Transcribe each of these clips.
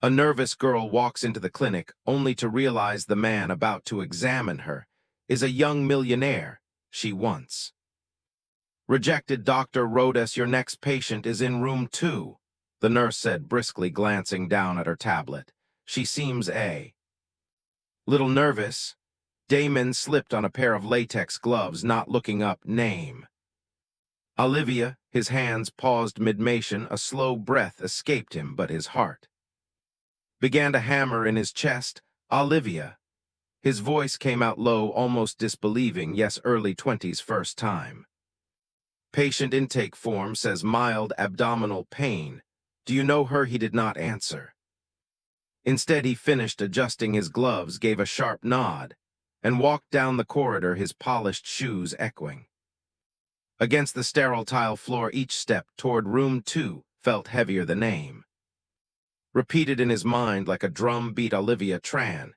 A nervous girl walks into the clinic only to realize the man about to examine her is a young millionaire she wants. Rejected. Doctor wrote us your next patient is in room 2, the nurse said briskly, glancing down at her tablet. She seems a little nervous. Damon slipped on a pair of latex gloves, not looking up. Name. Olivia. His hands paused mid-motion. A slow breath escaped him, but his heart began to hammer in his chest. Olivia. His voice came out low, almost disbelieving. Yes, early 20s, first time. Patient intake form says mild abdominal pain. Do you know her? He did not answer. Instead, he finished adjusting his gloves, gave a sharp nod, and walked down the corridor, his polished shoes echoing against the sterile tile floor. Each step toward room 2 felt heavier. The name repeated in his mind like a drum beat. Olivia Tran.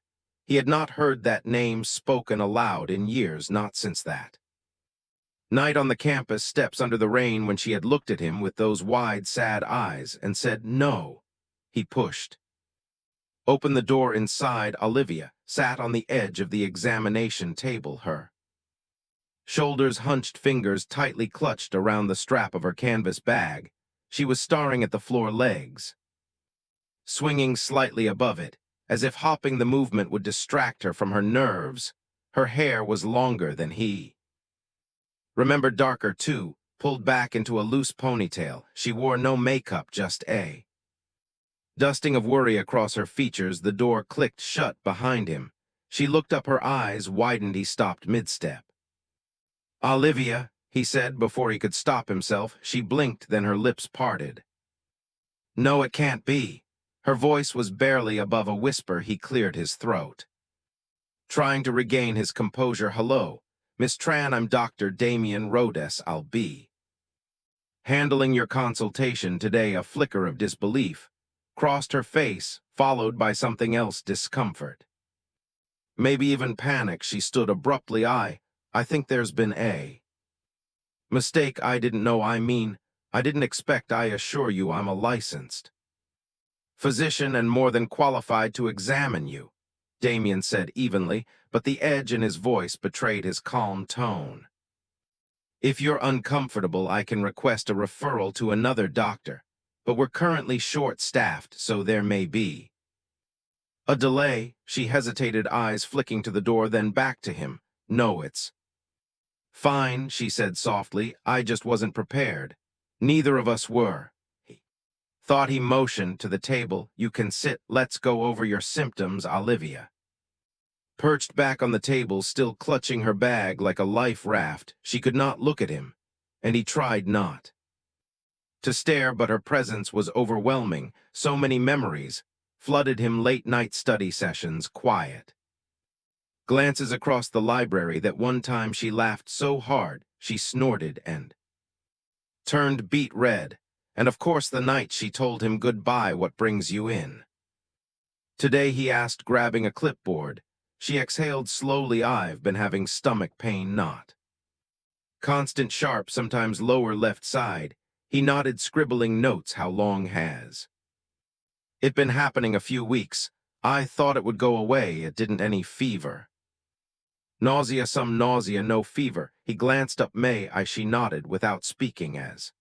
He had not heard that name spoken aloud in years, not since that night on the campus steps under the rain when she had looked at him with those wide, sad eyes and said no. He pushed open the door. Inside, Olivia sat on the edge of the examination table, her shoulders hunched, fingers tightly clutched around the strap of her canvas bag. She was staring at the floor, legs swinging slightly above it, as if hopping. The movement would distract her from her nerves. Her hair was longer than he remembered, darker too, pulled back into a loose ponytail. She wore no makeup, just a dusting of worry across her features. The door clicked shut behind him. She looked up, her eyes widened. He stopped mid-step. Olivia, he said before he could stop himself. She blinked, then her lips parted. No, it can't be. Her voice was barely above a whisper. He cleared his throat, trying to regain his composure. Hello, Miss Tran, I'm Dr. Damien Rhodes. I'll be handling your consultation today. A flicker of disbelief crossed her face, followed by something else, discomfort. Maybe even panic. She stood abruptly. I think there's been a mistake. I didn't know. I didn't expect. I assure you I'm a licensed physician and more than qualified to examine you, Damien said evenly, but the edge in his voice betrayed his calm tone. If you're uncomfortable, I can request a referral to another doctor, but we're currently short-staffed, so there may be a delay. She hesitated, eyes flicking to the door, then back to him. No, it's fine, she said softly. I just wasn't prepared. Neither of us were. He thought. He motioned to the table. You can sit. Let's go over your symptoms. Olivia perched back on the table, still clutching her bag like a life raft. She could not look at him, and he tried not to stare, but her presence was overwhelming. So many memories flooded him: late-night study sessions, quiet glances across the library. That one time she laughed so hard she snorted and turned beet red. And of course the night she told him goodbye. What brings you in today? He asked, grabbing a clipboard. She exhaled slowly. I've been having stomach pain, not constant, sharp, sometimes lower left side. He nodded, scribbling notes. How long has it been happening? A few weeks. I thought it would go away. It didn't. Any fever? Nausea? Some nausea, no fever. He glanced up. May I? She nodded without speaking as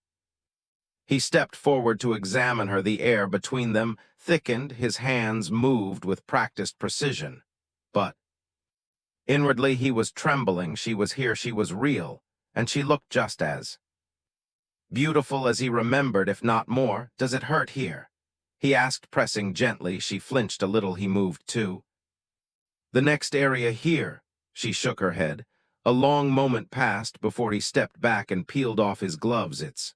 he stepped forward to examine her. The air between them thickened. His hands moved with practiced precision, but inwardly he was trembling. She was here, she was real, and she looked just as beautiful as he remembered, if not more. Does it hurt here? He asked, pressing gently. She flinched a little. He moved to the next area. Here. She shook her head. A long moment passed before he stepped back and peeled off his gloves. It's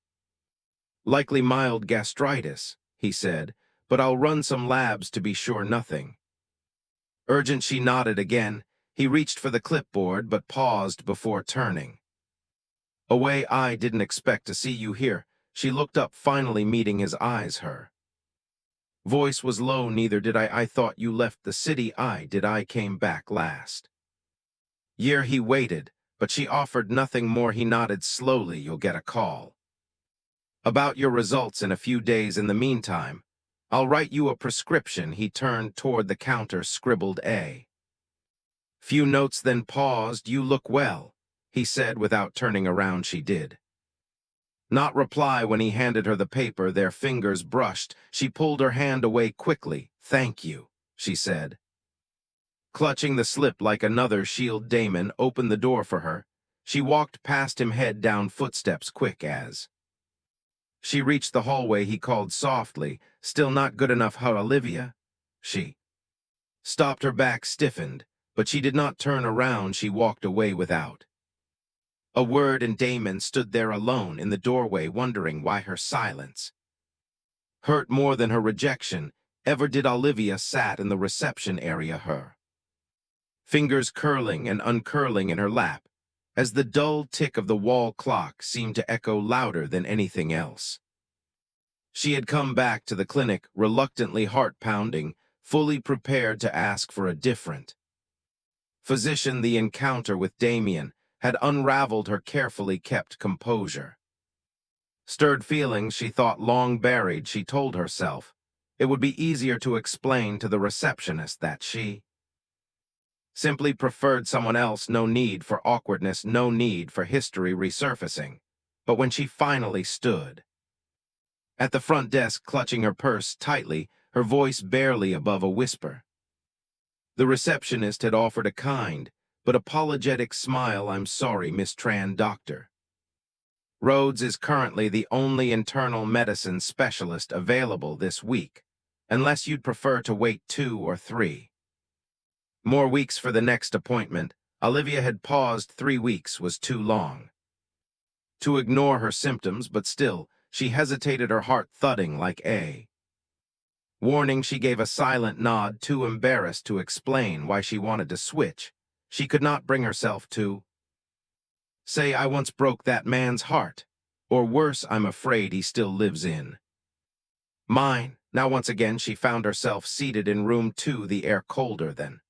likely mild gastritis, he said, but I'll run some labs to be sure. Nothing urgent. She nodded again. He reached for the clipboard, but paused before turning away. I didn't expect to see you here. She looked up, finally meeting his eyes. Her voice was low. Neither did I. I thought you left the city. I came back last year. He waited, but she offered nothing more. He nodded slowly. You'll get a call about your results in a few days. In the meantime, I'll write you a prescription. He turned toward the counter, scribbled A. Few notes, then paused. You look well, he said without turning around. She did not reply when he handed her the paper. Their fingers brushed. She pulled her hand away quickly. Thank you, she said. Clutching the slip like another shield, Damon opened the door for her. She walked past him, head down, footsteps quick as she reached the hallway. He called softly, "Still not good enough, huh, Olivia?" She stopped, her back stiffened, but she did not turn around. She walked away without a word, and Damon stood there alone in the doorway, wondering why her silence hurt more than her rejection ever did. Olivia sat in the reception area, her fingers curling and uncurling in her lap, as the dull tick of the wall clock seemed to echo louder than anything else. She had come back to the clinic, reluctantly, heart pounding, fully prepared to ask for a different physician. The encounter with Damien had unraveled her carefully kept composure. Stirred feelings she thought long buried. She told herself it would be easier to explain to the receptionist that she simply preferred someone else. No need for awkwardness, no need for history resurfacing. But when she finally stood at the front desk, clutching her purse tightly, her voice barely above a whisper, the receptionist had offered a kind but apologetic smile. "I'm sorry, Miss Tran. Dr. Rhodes is currently the only internal medicine specialist available this week, unless you'd prefer to wait 2 or 3 more weeks for the next appointment." Olivia had paused. 3 weeks was too long to ignore her symptoms, but still, she hesitated, her heart thudding like a warning. She gave a silent nod, too embarrassed to explain why she wanted to switch. She could not bring herself to say, "I once broke that man's heart," or worse, "I'm afraid he still lives in mine." Now once again she found herself seated in room 2, the air colder than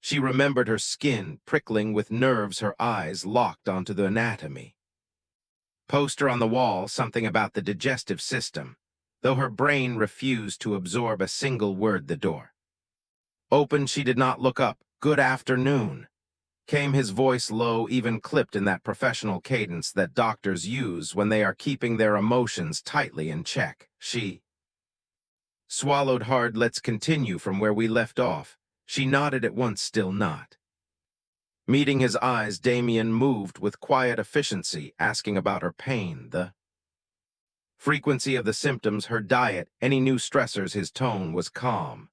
she remembered, her skin prickling with nerves, her eyes locked onto the anatomy poster on the wall, something about the digestive system, though her brain refused to absorb a single word. The door opened. She did not look up. "Good afternoon," came his voice, low, even clipped in that professional cadence that doctors use when they are keeping their emotions tightly in check. She swallowed hard. "Let's continue from where we left off." She nodded at once, still not meeting his eyes. Damien moved with quiet efficiency, asking about her pain, the frequency of the symptoms, her diet, any new stressors. His tone was calm,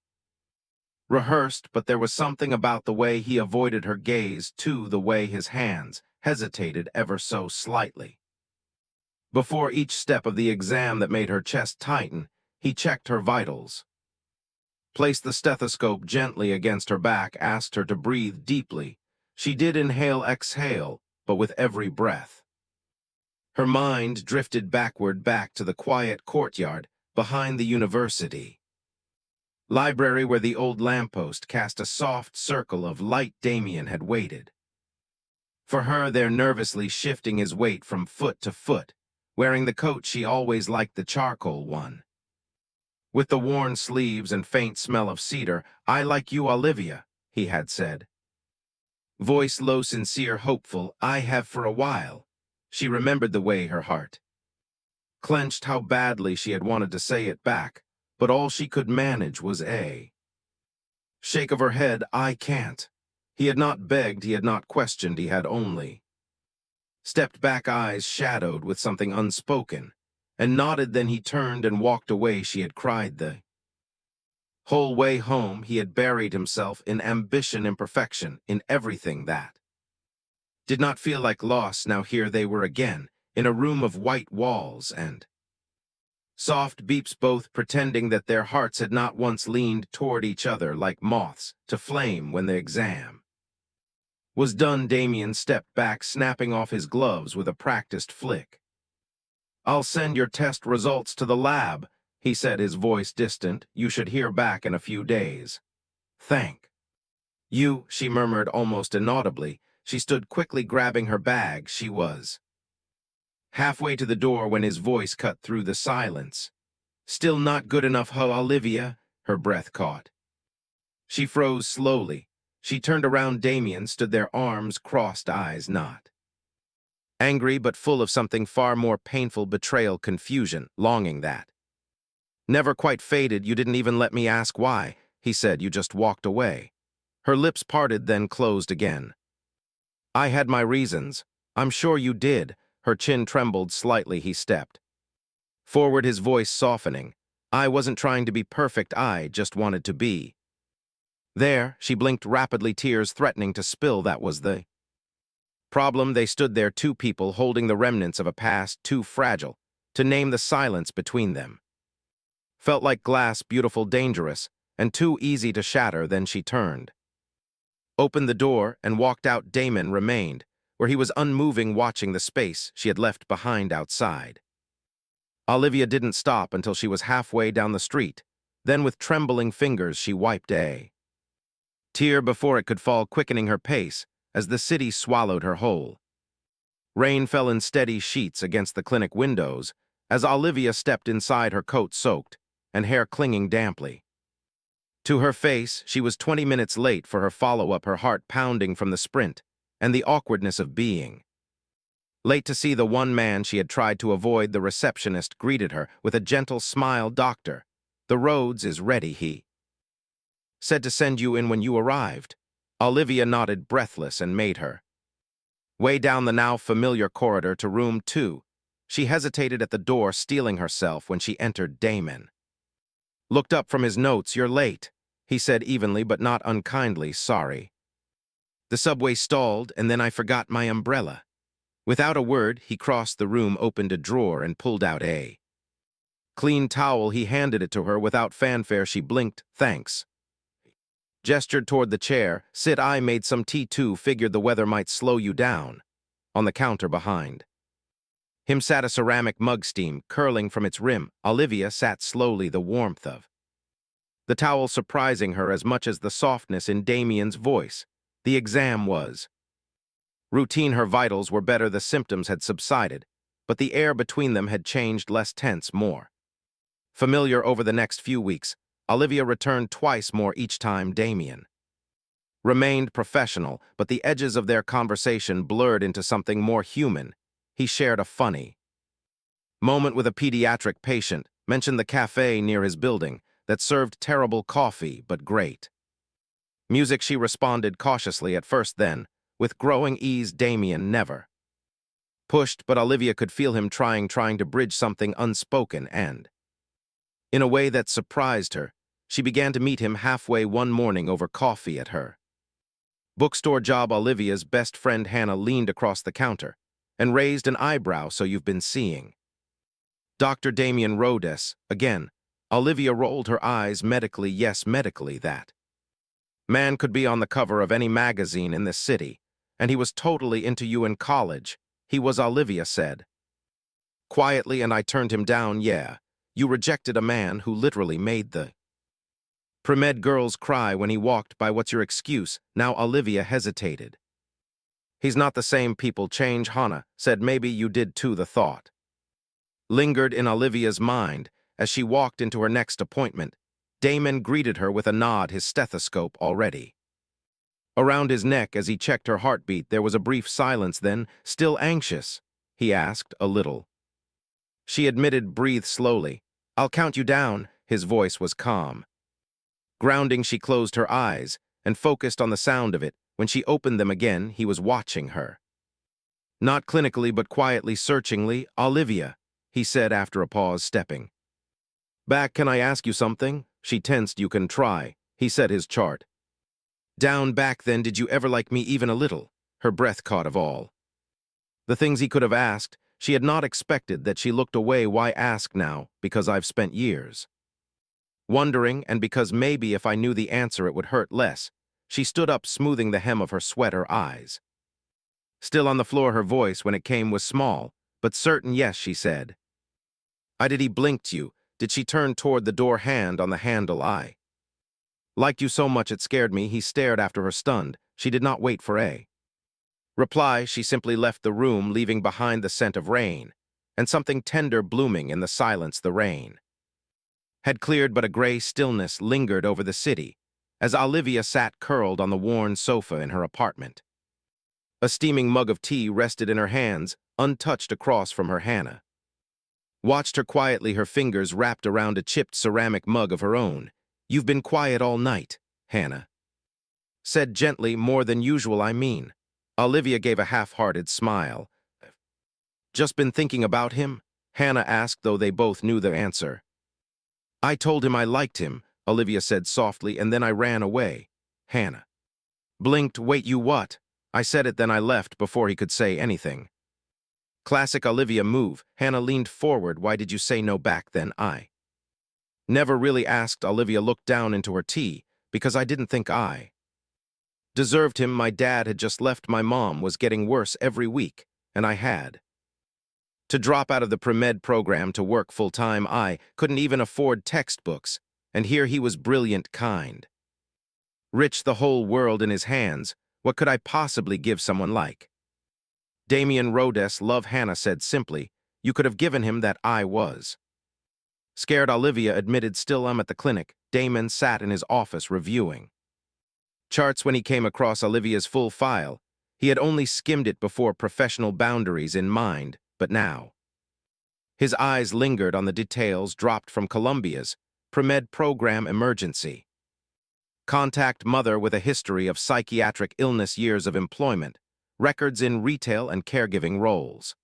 rehearsed, but there was something about the way he avoided her gaze, too, the way his hands hesitated ever so slightly before each step of the exam, that made her chest tighten. He checked her vitals, placed the stethoscope gently against her back, asked her to breathe deeply. She did, inhale, exhale, but with every breath her mind drifted backward, back to the quiet courtyard behind the university library, where the old lamppost cast a soft circle of light. Damien had waited for her there, nervously shifting his weight from foot to foot, wearing the coat she always liked, the charcoal one, with the worn sleeves and faint smell of cedar. "I like you, Olivia," he had said, voice low, sincere, hopeful. "I have for a while." She remembered the way her heart clenched, how badly she had wanted to say it back, but all she could manage was a shake of her head. "I can't." He had not begged, he had not questioned, he had only stepped back, eyes shadowed with something unspoken, and nodded. Then he turned and walked away. She had cried the whole way home. He had buried himself in ambition, imperfection, in everything that did not feel like loss. Now here they were again, in a room of white walls and soft beeps, both pretending that their hearts had not once leaned toward each other like moths to flame. When the exam was done, Damien stepped back, snapping off his gloves with a practiced flick. "I'll send your test results to the lab," he said, his voice distant. "You should hear back in a few days." "Thank you," she murmured almost inaudibly. She stood quickly, grabbing her bag. She was halfway to the door when his voice cut through the silence. Still not good enough, huh, Olivia? Her breath caught. She froze slowly. She turned around. Damien stood there, arms crossed, eyes not. Angry but full of something far more painful, betrayal, confusion, longing that. Never quite faded. You didn't even let me ask why, he said. You just walked away. Her lips parted, then closed again. I had my reasons. I'm sure you did. Her chin trembled slightly. He stepped forward, his voice softening. I wasn't trying to be perfect. I just wanted to be. There, she blinked rapidly, tears threatening to spill. That was the problem. They stood there, two people holding the remnants of a past too fragile to name. The silence between them felt like glass, beautiful, dangerous, and too easy to shatter. Then she turned, opened the door, and walked out. Damon remained where he was, unmoving, watching the space she had left behind outside. Olivia didn't stop until she was halfway down the street. Then, with trembling fingers, she wiped a tear before it could fall, quickening her pace as the city swallowed her whole. Rain fell in steady sheets against the clinic windows as Olivia stepped inside, her coat soaked and hair clinging damply to her face. She was 20 minutes late for her follow-up, her heart pounding from the sprint and the awkwardness of being late to see the one man she had tried to avoid. The receptionist greeted her with a gentle smile. Doctor, the Rhodes is ready, he said to send you in when you arrived. Olivia nodded, breathless, and made her way down the now familiar corridor to room 2. She hesitated at the door, steeling herself when she entered. Damon looked up from his notes. You're late, he said evenly but not unkindly. Sorry. The subway stalled, and then I forgot my umbrella. Without a word, he crossed the room, opened a drawer, and pulled out a clean towel. He handed it to her without fanfare. She blinked. Thanks. Gestured toward the chair. Sit. I made some tea too, figured the weather might slow you down. On the counter behind him sat a ceramic mug, steam curling from its rim. Olivia sat slowly, the warmth of the towel surprising her as much as the softness in Damien's voice. The exam was routine. Her vitals were better, the symptoms had subsided, but the air between them had changed, less tense, more familiar. Over the next few weeks, Olivia returned twice more. Each time, Damien remained professional, but the edges of their conversation blurred into something more human. He shared a funny moment with a pediatric patient, mentioned the cafe near his building that served terrible coffee but great music. She responded cautiously at first, then, with growing ease. Damien never pushed, but Olivia could feel him trying to bridge something unspoken, and in a way that surprised her, she began to meet him halfway one morning over coffee at her bookstore job. Olivia's best friend Hannah leaned across the counter and raised an eyebrow. So you've been seeing Dr. Damien Rhodes again? Olivia rolled her eyes. Medically, yes, medically. That man could be on the cover of any magazine in this city, and he was totally into you in college. He was, Olivia said quietly, and I turned him down. Yeah, you rejected a man who literally made the pre-med girls cry when he walked by. What's your excuse? Now Olivia hesitated. He's not the same. People change, Hannah said. Maybe you did too. The thought lingered in Olivia's mind as she walked into her next appointment. Damon greeted her with a nod, his stethoscope already around his neck as he checked her heartbeat. There was a brief silence, then, still anxious, he asked, a little. She admitted, breathe slowly. I'll count you down. His voice was calm. Grounding, she closed her eyes and focused on the sound of it. When she opened them again, he was watching her. Not clinically, but quietly, searchingly. Olivia, he said after a pause, stepping back. Can I ask you something? She tensed. You can try, he said, his chart down. Back then, did you ever like me even a little? Her breath caught. Of all the things he could have asked, she had not expected that. She looked away. Why ask now? Because I've spent years wondering, and because maybe if I knew the answer it would hurt less. She stood up, smoothing the hem of her sweater, eyes still on the floor. Her voice, when it came, was small, but certain. Yes, she said. I did. He blinked. You did. She turned toward the door, hand on the handle. I liked you so much it scared me. He stared after her, stunned. She did not wait for a reply. She simply left the room, leaving behind the scent of rain and something tender blooming in the silence. The rain had cleared, but a gray stillness lingered over the city as Olivia sat curled on the worn sofa in her apartment. A steaming mug of tea rested in her hands, untouched across from her. Hannah watched her quietly, her fingers wrapped around a chipped ceramic mug of her own. "You've been quiet all night," Hannah said gently. "More than usual, I mean." Olivia gave a half-hearted smile. "Just been thinking about him?" Hannah asked, though they both knew the answer. "I told him I liked him," Olivia said softly, "and then I ran away." Hannah blinked. "Wait, you what?" "I said it, then I left," before he could say anything. Classic Olivia move. Hannah leaned forward. "Why did you say no back then?" "I never really asked." Olivia looked down into her tea. "Because I didn't think I deserved him. My dad had just left. My mom was getting worse every week, and I had to drop out of the pre-med program to work full-time. I couldn't even afford textbooks, and here he was, brilliant, kind, rich, the whole world in his hands. What could I possibly give someone like Damien Rhodes?" "Love," Hannah said simply. "You could have given him that." "I was scared," Olivia admitted. "Still, I'm at the clinic." Damon sat in his office reviewing charts when he came across Olivia's full file. He had only skimmed it before, professional boundaries in mind, but now his eyes lingered on the details dropped from Columbia's pre-med program: emergency contact, mother with a history of psychiatric illness, years of employment, records in retail and caregiving roles.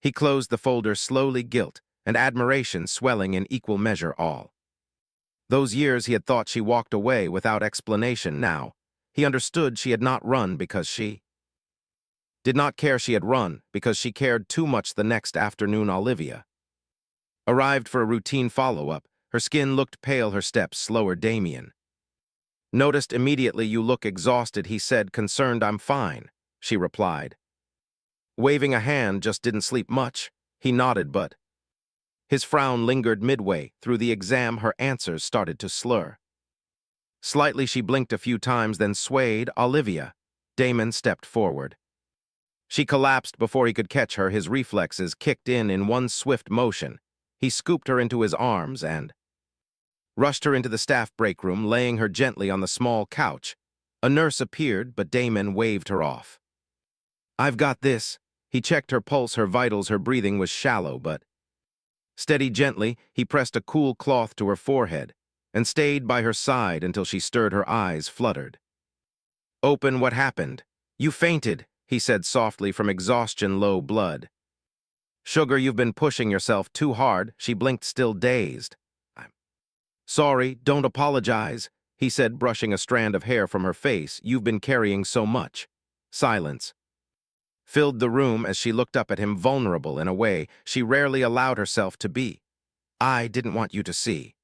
He closed the folder slowly, guilt and admiration swelling in equal measure. All those years he had thought she walked away without explanation. Now he understood. She had not run because she did not care. She had run because she cared too much. The next afternoon, Olivia arrived for a routine follow-up. Her skin looked pale, her steps slower. Damien noticed immediately. "You look exhausted," he said, concerned. "I'm fine," she replied, waving a hand. "Just didn't sleep much." He nodded, but his frown lingered. Midway through the exam, her answers started to slur slightly. She blinked a few times, then swayed. "Olivia." Damon stepped forward. She collapsed before he could catch her. His reflexes kicked in one swift motion. He scooped her into his arms and rushed her into the staff break room, laying her gently on the small couch. A nurse appeared, but Damon waved her off. "I've got this." He checked her pulse, her vitals. Her breathing was shallow but steady. Gently, he pressed a cool cloth to her forehead and stayed by her side until she stirred. Her eyes fluttered open. "What happened?" "You fainted," he said softly, "from exhaustion, low blood sugar. You've been pushing yourself too hard." She blinked, still dazed. "I'm sorry." "Don't apologize," he said, brushing a strand of hair from her face. "You've been carrying so much." Silence filled the room as she looked up at him, vulnerable in a way she rarely allowed herself to be. "I didn't want you to see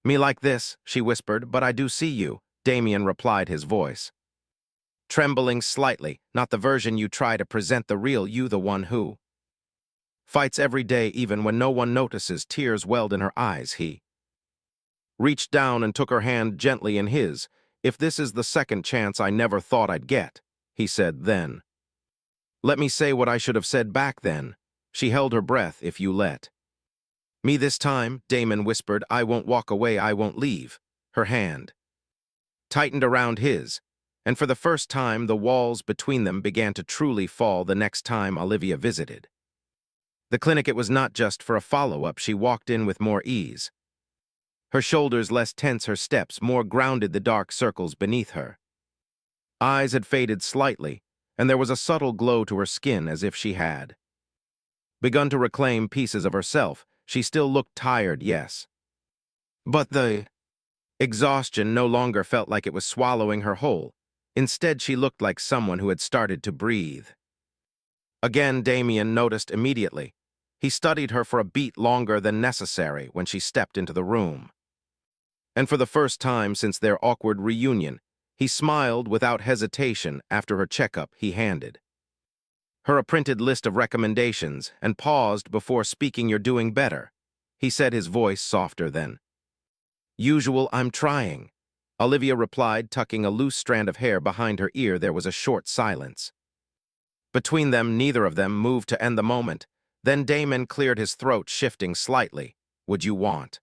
me like this," she whispered. "But I do see you," Damien replied, his voice trembling slightly. "Not the version you try to present, the real you, the one who fights every day even when no one notices." Tears welled in her eyes. He reached down and took her hand gently in his. "If this is the second chance I never thought I'd get," he said then, "let me say what I should have said back then." She held her breath. "If you let me this time," Damon whispered, "I won't walk away. I won't leave." Her hand tightened around his, and for the first time the walls between them began to truly fall. The next time Olivia visited the clinic, it was not just for a follow-up. She walked in with more ease, her shoulders less tense, her steps more grounded. The dark circles beneath her eyes had faded slightly, and there was a subtle glow to her skin, as if she had begun to reclaim pieces of herself. She still looked tired, yes, but the exhaustion no longer felt like it was swallowing her whole. Instead, she looked like someone who had started to breathe again. Damien noticed immediately. He studied her for a beat longer than necessary when she stepped into the room. And for the first time since their awkward reunion, he smiled without hesitation. After her checkup, he handed her a printed list of recommendations and paused before speaking. "You're doing better," he said, his voice softer than usual. "I'm trying," Olivia replied, tucking a loose strand of hair behind her ear. There was a short silence between them. Neither of them moved to end the moment. Then Damon cleared his throat, shifting slightly. "Would you want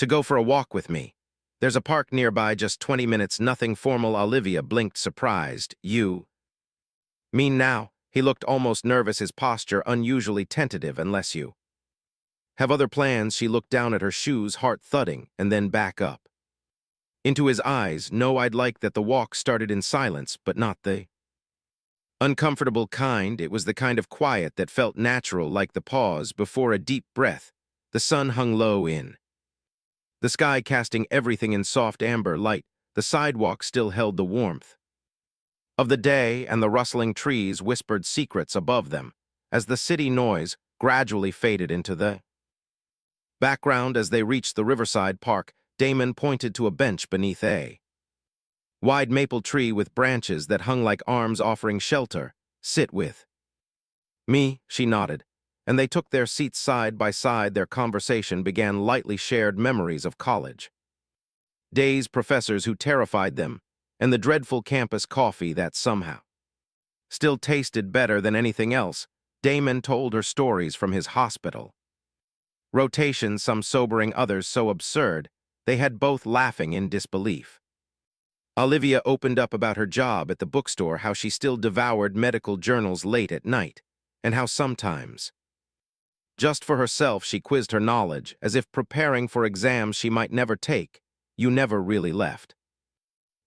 To go for a walk with me. There's a park nearby, just 20 minutes, nothing formal. Olivia blinked, surprised. You mean now? He looked almost nervous, his posture unusually tentative. Unless you have other plans. She looked down at her shoes, heart thudding, and then back up. Into his eyes. No, I'd like that. The walk started in silence, but not the uncomfortable kind. It was the kind of quiet that felt natural, like the pause before a deep breath. The sun hung low in the sky, casting everything in soft amber light. The sidewalk still held the warmth of the day, and the rustling trees whispered secrets above them, as the city noise gradually faded into the background. As they reached the riverside park, Damon pointed to a bench beneath a wide maple tree with branches that hung like arms offering shelter. Sit with me, she nodded, and they took their seats side by side. Their conversation began, lightly shared memories of college days, professors who terrified them, and the dreadful campus coffee that somehow still tasted better than anything else. Damon told her stories from his hospital rotations, some sobering, others so absurd they had both laughing in disbelief. Olivia opened up about her job at the bookstore, how she still devoured medical journals late at night, and how sometimes, just for herself, she quizzed her knowledge, as if preparing for exams she might never take. You never really left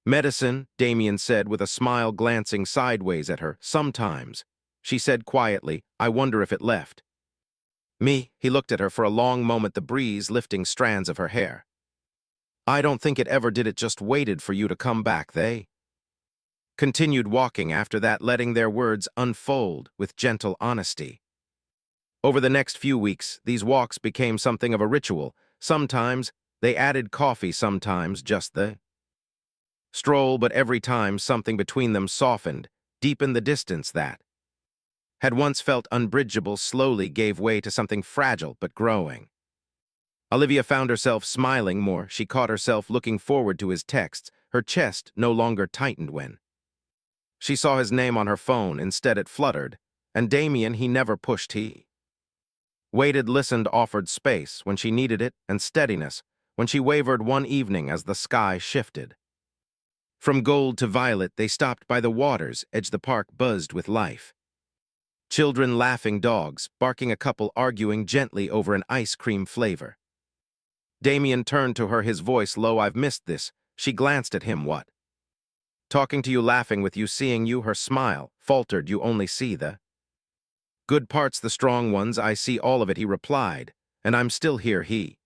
medicine, Damien said with a smile, glancing sideways at her. Sometimes, she said quietly. I wonder if it left me. He looked at her for a long moment, the breeze lifting strands of her hair. I don't think it ever did. It just waited for you to come back. They continued walking after that, letting their words unfold with gentle honesty. Over the next few weeks, these walks became something of a ritual. Sometimes they added coffee, sometimes just the stroll, but every time something between them softened, deepened. The distance that had once felt unbridgeable slowly gave way to something fragile but growing. Olivia found herself smiling more. She caught herself looking forward to his texts. Her chest no longer tightened when she saw his name on her phone. Instead, it fluttered. And Damien, he never pushed. He waited, listened, offered space when she needed it, and steadiness when she wavered. One evening, as the sky shifted from gold to violet, they stopped by the water's edge. The park buzzed with life. Children laughing, dogs barking, a couple arguing gently over an ice cream flavor. Damien turned to her, his voice low. I've missed this. She glanced at him. What? Talking to you, laughing with you, seeing you. Her smile faltered. You only see the good parts, the strong ones. I see all of it, he replied, and I'm still here. He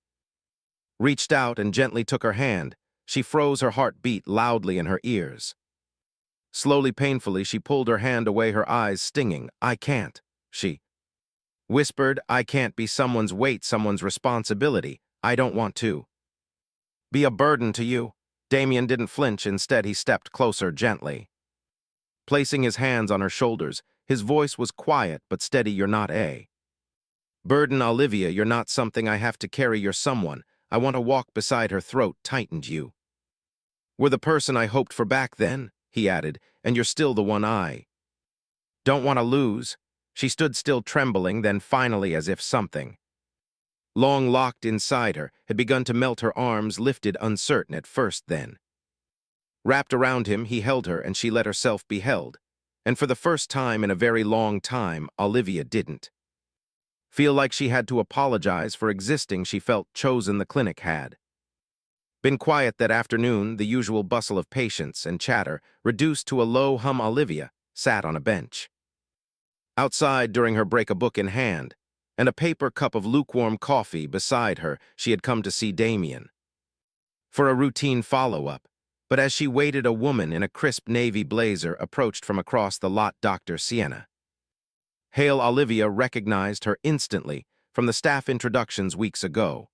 reached out and gently took her hand. She froze, her heart beat loudly in her ears. Slowly, painfully, she pulled her hand away, her eyes stinging. I can't, she whispered. I can't be someone's weight, someone's responsibility. I don't want to be a burden to you. Damien didn't flinch. Instead, he stepped closer gently, placing his hands on her shoulders. His voice was quiet but steady. You're not a burden, Olivia. You're not something I have to carry. You're someone I want to walk beside. Her throat tightened. You were the person I hoped for back then, he added, and you're still the one I don't want to lose. She stood still, trembling, then finally, as if something long locked inside her had begun to melt, her arms lifted, uncertain at first, then wrapped around him. He held her, and she let herself be held. And for the first time in a very long time, Olivia didn't feel like she had to apologize for existing. She felt chosen. The clinic had been quiet that afternoon, the usual bustle of patients and chatter reduced to a low hum. Olivia sat on a bench outside during her break, a book in hand, and a paper cup of lukewarm coffee beside her. She had come to see Damien for a routine follow-up, but as she waited, a woman in a crisp navy blazer approached from across the lot. Dr. Sienna Hale. Olivia recognized her instantly from the staff introductions weeks ago.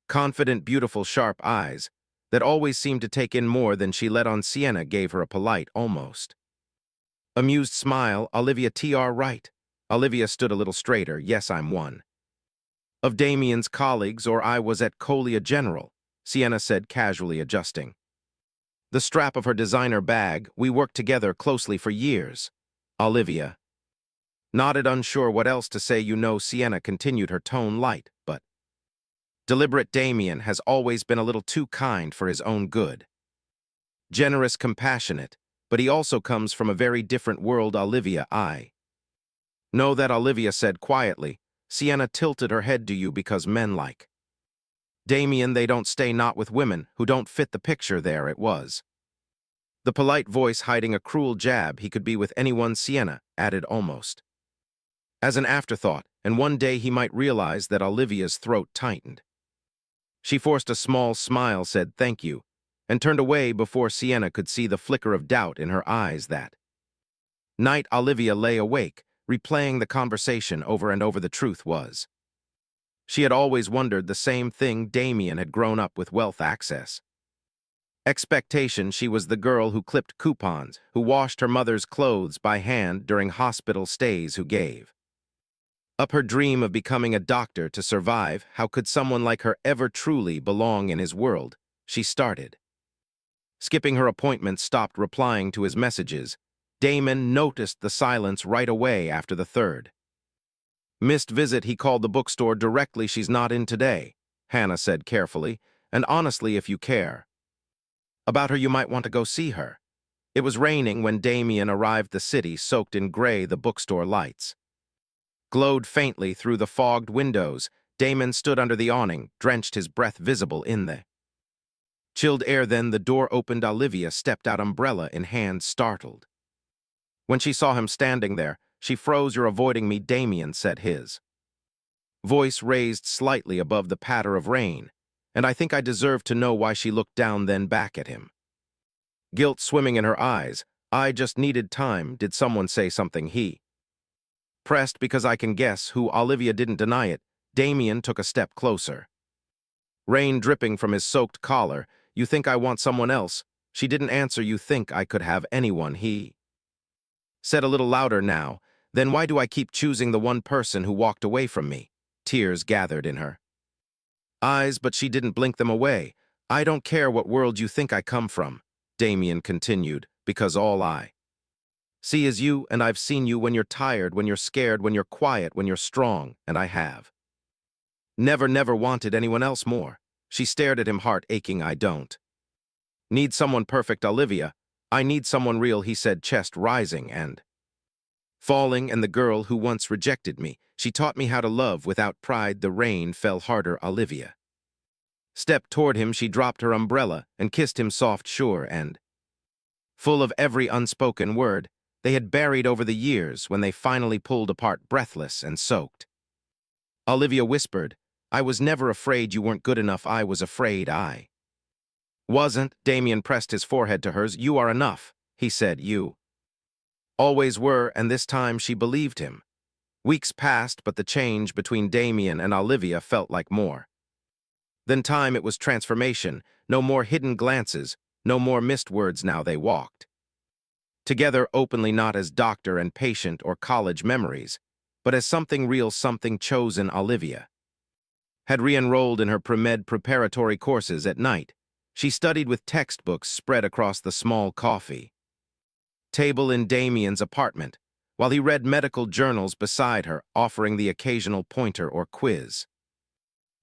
Confident, beautiful, sharp eyes that always seemed to take in more than she let on. Sienna gave her a polite, almost amused smile. Olivia, Tr. Right. Olivia stood a little straighter. Yes, I'm one of Damien's colleagues, or I was at Colia General, Sienna said, casually adjusting the strap of her designer bag. We worked together closely for years. Olivia nodded, unsure what else to say. You know, Sienna continued, her tone light but Deliberate Damien has always been a little too kind for his own good. Generous, compassionate, but he also comes from a very different world, Olivia. I know that, Olivia said quietly. Sienna tilted her head to you because men like Damien, they don't stay not with women who don't fit the picture there it was. The polite voice hiding a cruel jab he could be with anyone, Sienna added almost as an afterthought, and one day he might realize that Olivia's throat tightened. She forced a small smile, said thank you, and turned away before Sienna could see the flicker of doubt in her eyes that night. Olivia lay awake, replaying the conversation over and over. The truth was, she had always wondered the same thing. Damien had grown up with wealth, access, expectation. She was the girl who clipped coupons, who washed her mother's clothes by hand during hospital stays, who gave up her dream of becoming a doctor to survive. How could someone like her ever truly belong in his world? She started skipping her appointments, stopped replying to his messages. Damon noticed the silence right away after the third missed visit. He called the bookstore directly. She's not in today, Hannah said carefully, and honestly, if you care about her, you might want to go see her. It was raining when Damien arrived. The city, soaked in gray, the bookstore lights glowed faintly through the fogged windows. Damon stood under the awning, drenched, his breath visible in the chilled air. Then the door opened. Olivia stepped out, umbrella in hand, startled when she saw him standing there. She froze. You're avoiding me, Damien said, his voice raised slightly above the patter of rain, and I think I deserve to know why. She looked down, then back at him, guilt swimming in her eyes. I just needed time. Did someone say something? He pressed. Because I can guess who. Olivia didn't deny it. Damien took a step closer, rain dripping from his soaked collar. You think I want someone else? She didn't answer. You think I could have anyone? He said a little louder now. Then why do I keep choosing the one person who walked away from me? Tears gathered in her eyes, but she didn't blink them away. I don't care what world you think I come from, Damien continued, because all I see is you, and I've seen you when you're tired, when you're scared, when you're quiet, when you're strong, and I have never wanted anyone else more. She stared at him, heart aching. I don't need someone perfect, Olivia. I need someone real, he said, chest rising and falling. And the girl who once rejected me, she taught me how to love without pride. The rain fell harder. Olivia stepped toward him. She dropped her umbrella and kissed him, soft, sure, and full of every unspoken word they had buried over the years. When they finally pulled apart, breathless and soaked, Olivia whispered, I was never afraid you weren't good enough. I was afraid I wasn't. Damien pressed his forehead to hers. You are enough, he said. You always were, and this time she believed him. Weeks passed, but the change between Damien and Olivia felt like more than time. It was transformation. No more hidden glances, no more missed words. Now they walked together openly, not as doctor and patient or college memories, but as something real, something chosen. Olivia had re-enrolled in her pre-med preparatory courses. At night, she studied with textbooks spread across the small coffee table in Damien's apartment, while he read medical journals beside her, offering the occasional pointer or quiz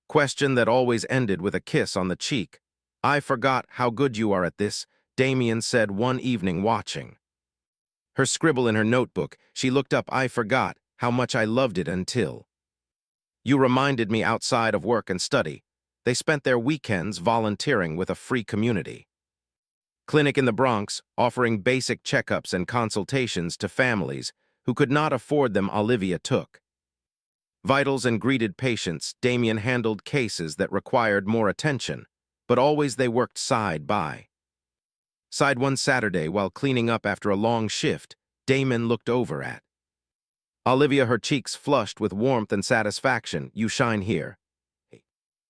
question that always ended with a kiss on the cheek. I forgot how good you are at this, Damien said one evening, watching her scribble in her notebook. She looked up. I forgot how much I loved it until you reminded me. Outside of work and study, they spent their weekends volunteering with a free community clinic in the Bronx, offering basic checkups and consultations to families who could not afford them. Olivia took vitals and greeted patients. Damien handled cases that required more attention, but always they worked side by side. One Saturday, while cleaning up after a long shift, Damon looked over at Olivia, her cheeks flushed with warmth and satisfaction. You shine here, he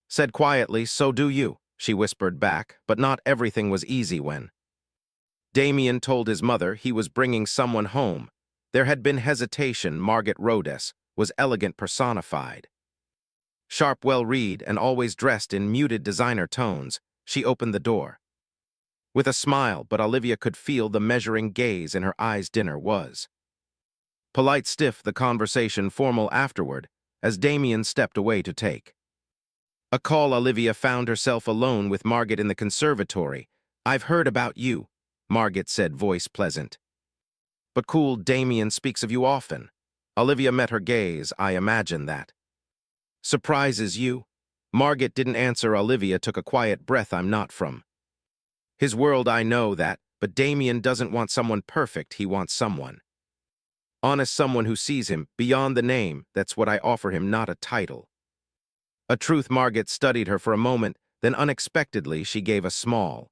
said quietly. So do you, she whispered back, but not everything was easy when Damien told his mother he was bringing someone home. There had been hesitation. Margaret Rhodes was elegant personified. Sharp, well-read, and always dressed in muted designer tones. She opened the door with a smile, but Olivia could feel the measuring gaze in her eyes. Dinner was polite, stiff, the conversation formal afterward, as Damien stepped away to take A call Olivia found herself alone with Margaret in the conservatory. "I've heard about you," Margaret said, voice pleasant. "But cool, Damien speaks of you often." Olivia met her gaze. "I imagine that surprises you?" Margaret didn't answer. Olivia took a quiet breath. "I'm not from his world, I know that, but Damien doesn't want someone perfect. He wants someone honest, someone who sees him beyond the name. That's what I offer him, not a title." A truth. Margaret studied her for a moment, then unexpectedly she gave a small,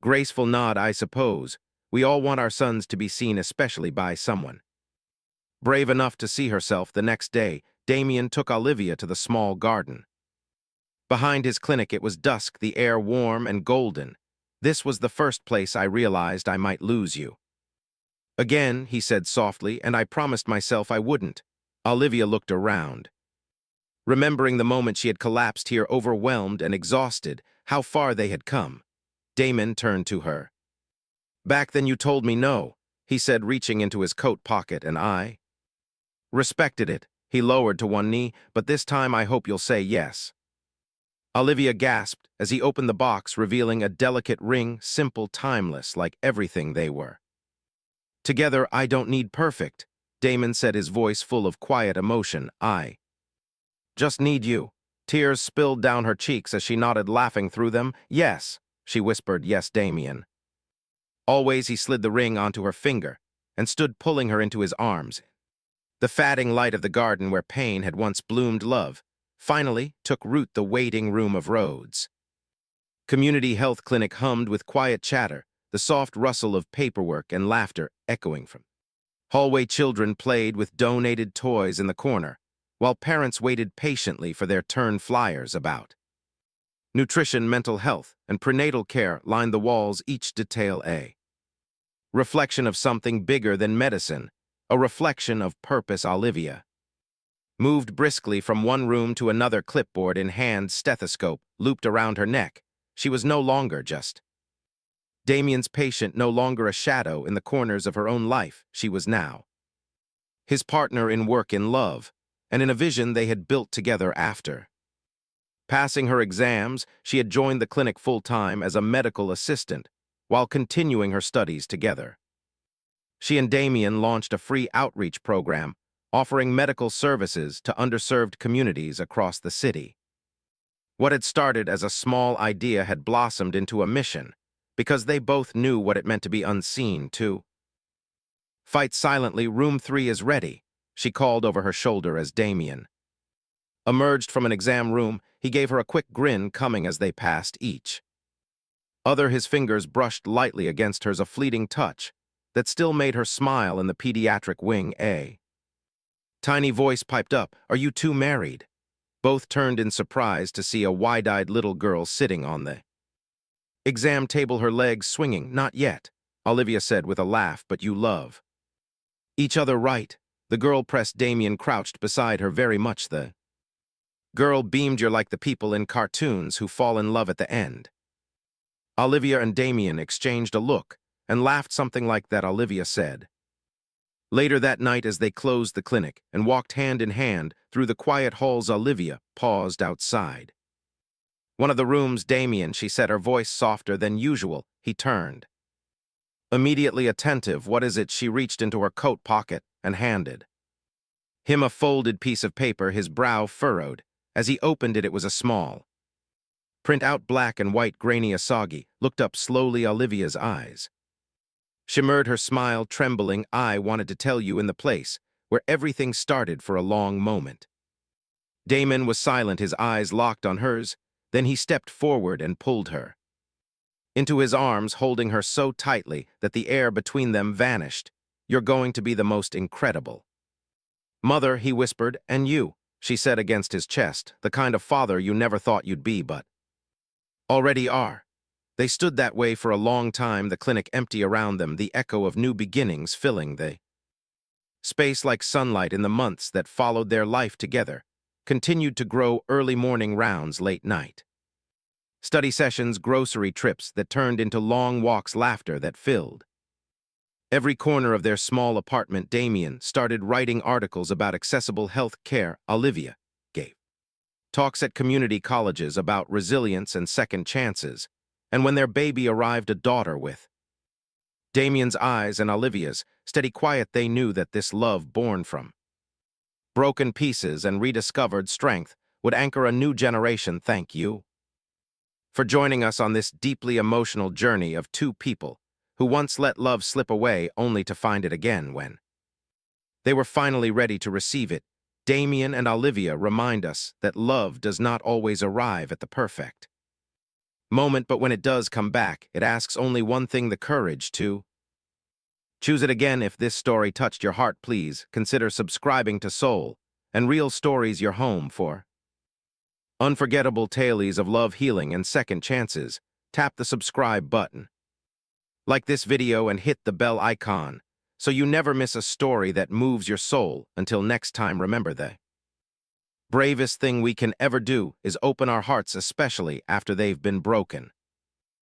graceful nod. "I suppose we all want our sons to be seen, especially by someone brave enough to see herself." The next day, Damien took Olivia to the small garden behind his clinic. It was dusk, the air warm and golden. "This was the first place I realized I might lose you again," he said softly, "and I promised myself I wouldn't." Olivia looked around, remembering the moment she had collapsed here, overwhelmed and exhausted, how far they had come. Damon turned to her. "Back then you told me no," he said, reaching into his coat pocket, "and I respected it." He lowered to one knee. "But this time I hope you'll say yes." Olivia gasped as he opened the box, revealing a delicate ring, simple, timeless, like everything they were together. "I don't need perfect," Damon said, his voice full of quiet emotion. "I just need you." Tears spilled down her cheeks as she nodded, laughing through them. "Yes," she whispered, "yes, Damien." Always. He slid the ring onto her finger and stood pulling her into his arms. The fading light of the garden where pain had once bloomed love finally took root. The waiting room of Rhodes Community Health Clinic hummed with quiet chatter, the soft rustle of paperwork and laughter echoing from hallway. Children played with donated toys in the corner, while parents waited patiently for their turn. Flyers about nutrition, mental health, and prenatal care lined the walls, each detail a reflection of something bigger than medicine, a reflection of purpose. Olivia moved briskly from one room to another, clipboard in hand, stethoscope looped around her neck. She was no longer just Damien's patient, no longer a shadow in the corners of her own life. She was now his partner in work, in love, and in a vision they had built together. After passing her exams, she had joined the clinic full-time as a medical assistant while continuing her studies together. She and Damien launched a free outreach program offering medical services to underserved communities across the city. What had started as a small idea had blossomed into a mission, because they both knew what it meant to be unseen, to fight silently. "Room 3 is ready," she called over her shoulder as Damien emerged from an exam room. He gave her a quick grin, coming as they passed each other. His fingers brushed lightly against hers, a fleeting touch that still made her smile. In the pediatric wing, a tiny voice piped up, "Are you two married?" Both turned in surprise to see a wide-eyed little girl sitting on the exam table, her legs swinging. "Not yet," Olivia said with a laugh, "but you love each other, right?" The girl pressed. Damien crouched beside her. "Very much." The girl beamed. "You're like the people in cartoons who fall in love at the end." Olivia and Damien exchanged a look and laughed. "Something like that," Olivia said. Later that night, as they closed the clinic and walked hand in hand through the quiet halls, Olivia paused outside one of the rooms. "Damien," she said, her voice softer than usual. He turned, immediately attentive. "What is it?" She reached into her coat pocket and handed him a folded piece of paper. His brow furrowed. As he opened it, it was a small print-out, black and white, grainy. Asagi looked up slowly. Olivia's eyes shimmered, her smile trembling. "I wanted to tell you in the place where everything started." For a long moment, Damon was silent, his eyes locked on hers. Then he stepped forward and pulled her into his arms, holding her so tightly that the air between them vanished. "You're going to be the most incredible mother," he whispered. "And you," she said against his chest, "the kind of father you never thought you'd be, but already are." They stood that way for a long time, the clinic empty around them, the echo of new beginnings filling the space like sunlight. In the months that followed, their life together continued to grow. Early morning rounds, late night study sessions, grocery trips that turned into long walks, laughter that filled every corner of their small apartment. Damien started writing articles about accessible health care. Olivia gave talks at community colleges about resilience and second chances, and when their baby arrived a daughter with Damien's eyes and Olivia's steady quiet, they knew that this love born from broken pieces and rediscovered strength would anchor a new generation. Thank you for joining us on this deeply emotional journey of two people who once let love slip away only to find it again when they were finally ready to receive it. Damien and Olivia remind us that love does not always arrive at the perfect moment, but when it does come back, it asks only one thing: the courage to choose it again. If this story touched your heart, please consider subscribing to Soul and Real Stories, your home for unforgettable tales of love, healing, and second chances. Tap the subscribe button, like this video, and hit the bell icon so you never miss a story that moves your soul. Until next time, remember, the bravest thing we can ever do is open our hearts, especially after they've been broken.